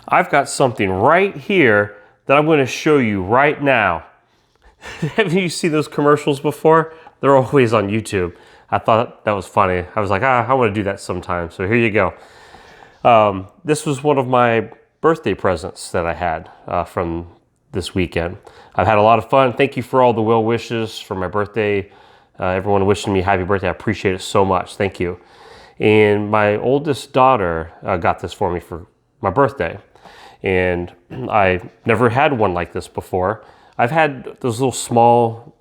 I've got something right here that I'm going to show you right now. Have you seen those commercials before? They're always on YouTube. I thought that was funny. I was like, I want to do that sometime. So here you go. This was one of my birthday presents that I had from this weekend. I've had a lot of fun. Thank you for all the well wishes for my birthday. Everyone wishing me happy birthday. I appreciate it so much. Thank you. And my oldest daughter got this for me for my birthday. And I never had one like this before. I've had those little small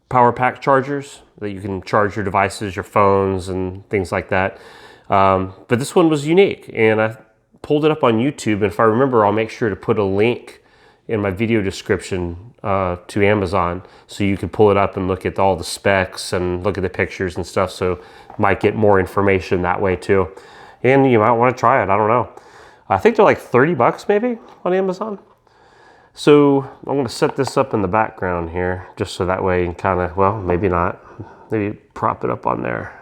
power pack chargers that you can charge your devices, your phones and things like that. But this one was unique, and I pulled it up on YouTube, and if I remember, I'll make sure to put a link in my video description to Amazon so you can pull it up and look at all the specs and look at the pictures and stuff, so you might get more information that way too. And you might want to try it, I don't know. I think they're like 30 bucks maybe on Amazon. So I'm going to set this up in the background here, just so that way you can kind of, well, maybe not. Maybe prop it up on there.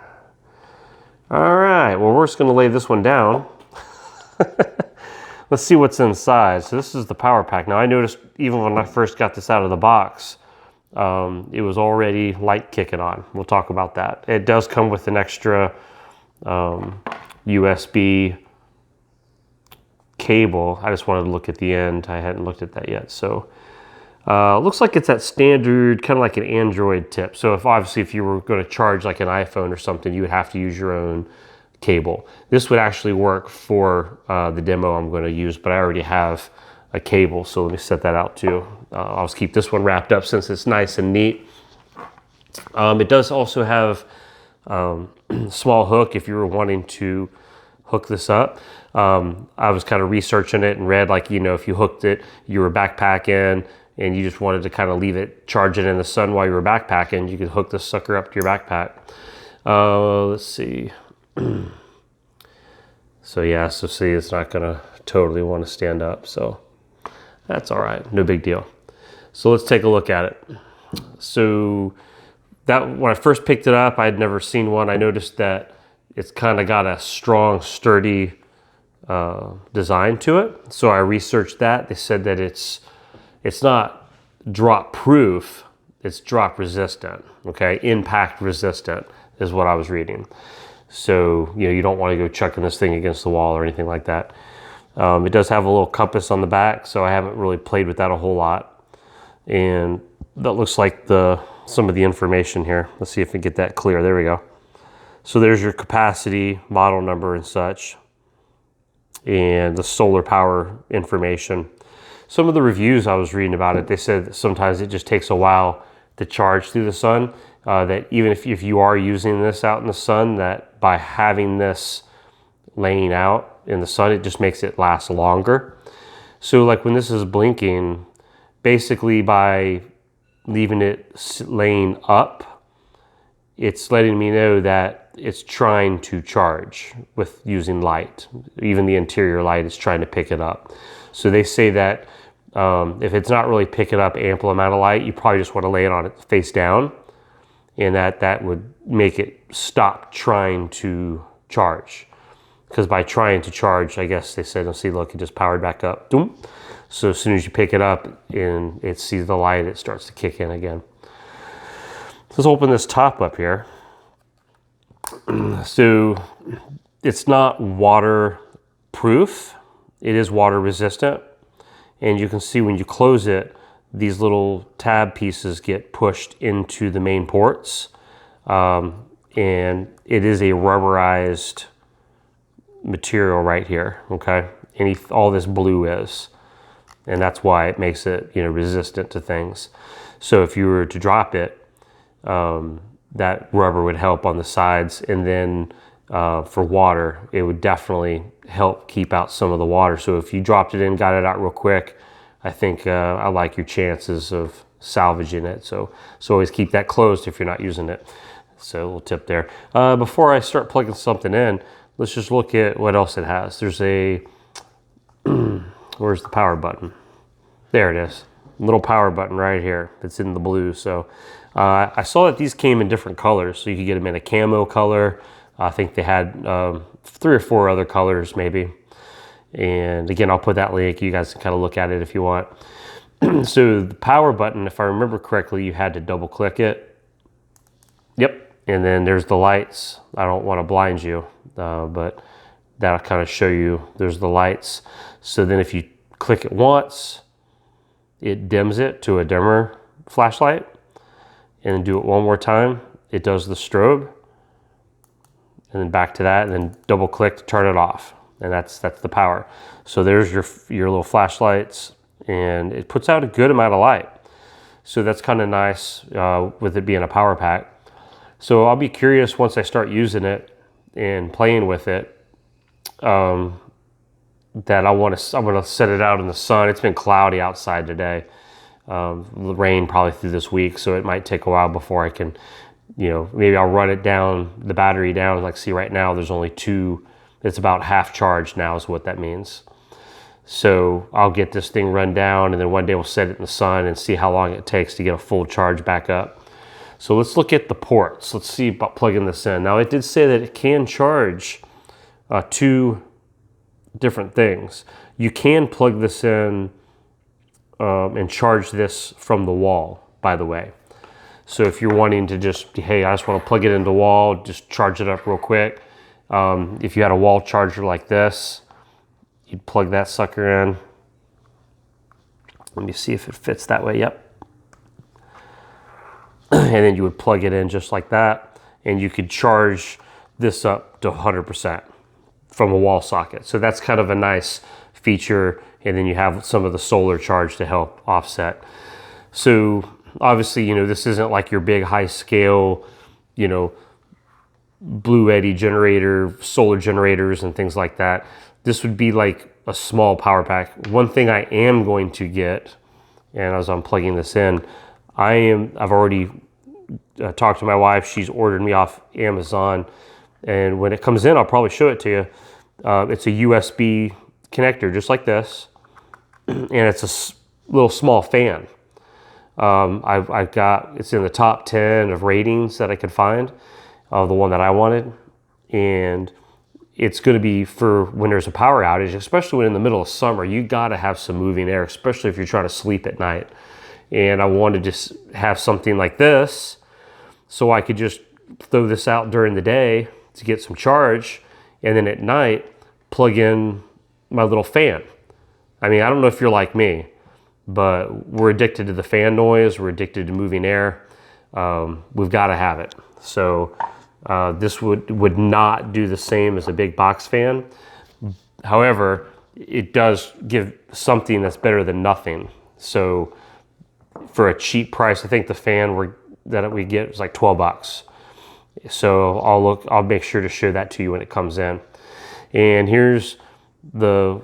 All right, well, we're just going to lay this one down. Let's see what's inside. So this is the power pack. Now I noticed even when I first got this out of the box, it was already light kicking on. We'll talk about that. It does come with an extra USB cable. I just wanted to look at the end. I hadn't looked at that yet. So looks like it's that standard, kind of like an Android tip. So obviously if you were going to charge like an iPhone or something, you would have to use your own cable. This would actually work for the demo I'm going to use, but I already have a cable. So let me set that out too. I'll just keep this one wrapped up since it's nice and neat. It does also have a small hook if you were wanting to hook this up. I was kind of researching it and read, like, you know, if you hooked it, you were backpacking and you just wanted to kind of leave it charging in the sun while you were backpacking, you could hook this sucker up to your backpack. Let's see. So yeah, so see, it's not gonna totally want to stand up, so that's all right, no big deal. So let's take a look at it. So that, when I first picked it up, I had never seen one. I noticed that it's kind of got a strong, sturdy design to it. So I researched that. They said that it's not drop proof, it's drop resistant, okay? Impact resistant is what I was reading. So, you know, you don't want to go chucking this thing against the wall or anything like that. It does have a little compass on the back, so I haven't really played with that a whole lot. And that looks like some of the information here. Let's see if we get that clear. There we go. So there's your capacity, model number and such, and the solar power information. Some of the reviews I was reading about it, they said that sometimes it just takes a while to charge through the sun. That even if you are using this out in the sun, that by having this laying out in the sun, it just makes it last longer. So like when this is blinking, basically by leaving it laying up, it's letting me know that it's trying to charge with using light. Even the interior light is trying to pick it up. So they say that if it's not really picking up ample amount of light, you probably just want to lay it on it face down, and that would make it stop trying to charge. Because by trying to charge, I guess they said, see, look, it just powered back up. Doom. So as soon as you pick it up and it sees the light, it starts to kick in again. Let's open this top up here. So it's not waterproof. It is water resistant. And you can see when you close it, these little tab pieces get pushed into the main ports. And it is a rubberized material right here, okay? All this blue is. And that's why it makes it, you know, resistant to things. So if you were to drop it, that rubber would help on the sides. And then for water, it would definitely help keep out some of the water. So if you dropped it in, got it out real quick, I think I like your chances of salvaging it. So always keep that closed if you're not using it. So a little tip there. Before I start plugging something in, let's just look at what else it has. There's a, where's the power button? There it is. Little power button right here. It's in the blue. So I saw that these came in different colors. So you could get them in a camo color. I think they had 3 or 4 other colors maybe. And again, I'll put that link. You guys can kind of look at it if you want. So the power button, if I remember correctly, you had to double click it. Yep. And then there's the lights. I don't want to blind you, but that'll kind of show you there's the lights. So then if you click it once, it dims it to a dimmer flashlight. And then do it one more time, it does the strobe. And then back to that, and then double click to turn it off. And that's the power. So there's your little flashlights, and it puts out a good amount of light. So that's kind of nice with it being a power pack. So I'll be curious once I start using it and playing with it, that I'm gonna set it out in the sun. It's been cloudy outside today. Rain probably through this week, so it might take a while before I can, maybe I'll run it down, the battery down. Like, see right now there's only 2, it's about half charged now is what that means. So I'll get this thing run down, and then one day we'll set it in the sun and see how long it takes to get a full charge back up. So let's look at the ports. Let's see about plugging this in. Now it did say that it can charge 2 different things. You can plug this in and charge this from the wall, by the way. So if you're wanting to just, hey, I just want to plug it into the wall, just charge it up real quick. If you had a wall charger like this, you'd plug that sucker in. Let me see if it fits that way. Yep. And then you would plug it in just like that, and you could charge this up to 100% from a wall socket. So that's kind of a nice feature. And then you have some of the solar charge to help offset. So obviously, this isn't like your big high scale, Blue Eddy generator, solar generators and things like that. This would be like a small power pack. One thing I am going to get, and as I'm plugging this in, I've already talked to my wife. She's ordered me off Amazon. And when it comes in, I'll probably show it to you. It's a USB connector, just like this. And it's a little small fan. I've got, it's in the top 10 of ratings that I could find of the one that I wanted. And it's going to be for when there's a power outage, especially when in the middle of summer, you got to have some moving air, especially if you're trying to sleep at night. And I wanted to have something like this so I could just throw this out during the day to get some charge, and then at night plug in my little fan. I mean, I don't know if you're like me, but we're addicted to the fan noise. We're addicted to moving air. We've got to have it. So this would not do the same as a big box fan. However, it does give something that's better than nothing. So for a cheap price, I think the fan that we get is like 12 bucks. So I'll make sure to show that to you when it comes in. And here's the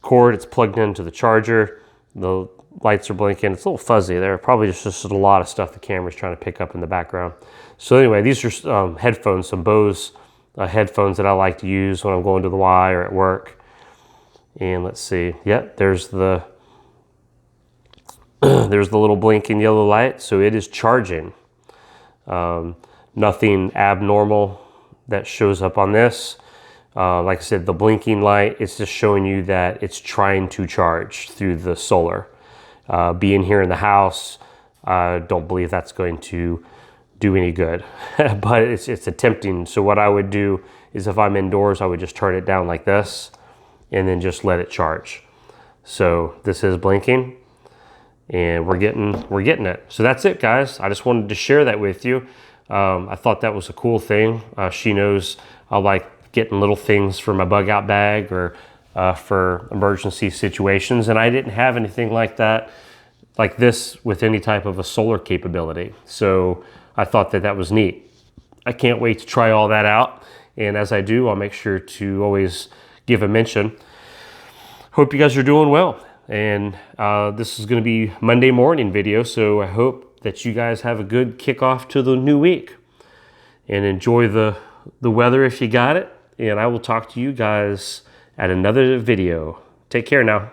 cord. It's plugged into the charger. The lights are blinking. It's a little fuzzy there. Probably just a lot of stuff the camera's trying to pick up in the background. So anyway, these are headphones, some Bose headphones that I like to use when I'm going to the Y or at work. And let's see. Yep, there's the there's the little blinking yellow light. So it is charging. Nothing abnormal that shows up on this. Like I said, the blinking light, it's just showing you that it's trying to charge through the solar. Being here in the house, I don't believe that's going to do any good, but it's attempting. So what I would do is if I'm indoors, I would just turn it down like this and then just let it charge. So this is blinking and we're getting it. So that's it, guys. I just wanted to share that with you. I thought that was a cool thing. She knows I like getting little things for my bug out bag or for emergency situations. And I didn't have anything like that, like this with any type of a solar capability. So I thought that was neat. I can't wait to try all that out. And as I do, I'll make sure to always give a mention. Hope you guys are doing well. And this is going to be Monday morning video. So I hope that you guys have a good kickoff to the new week and enjoy the weather if you got it. And I will talk to you guys at another video. Take care now.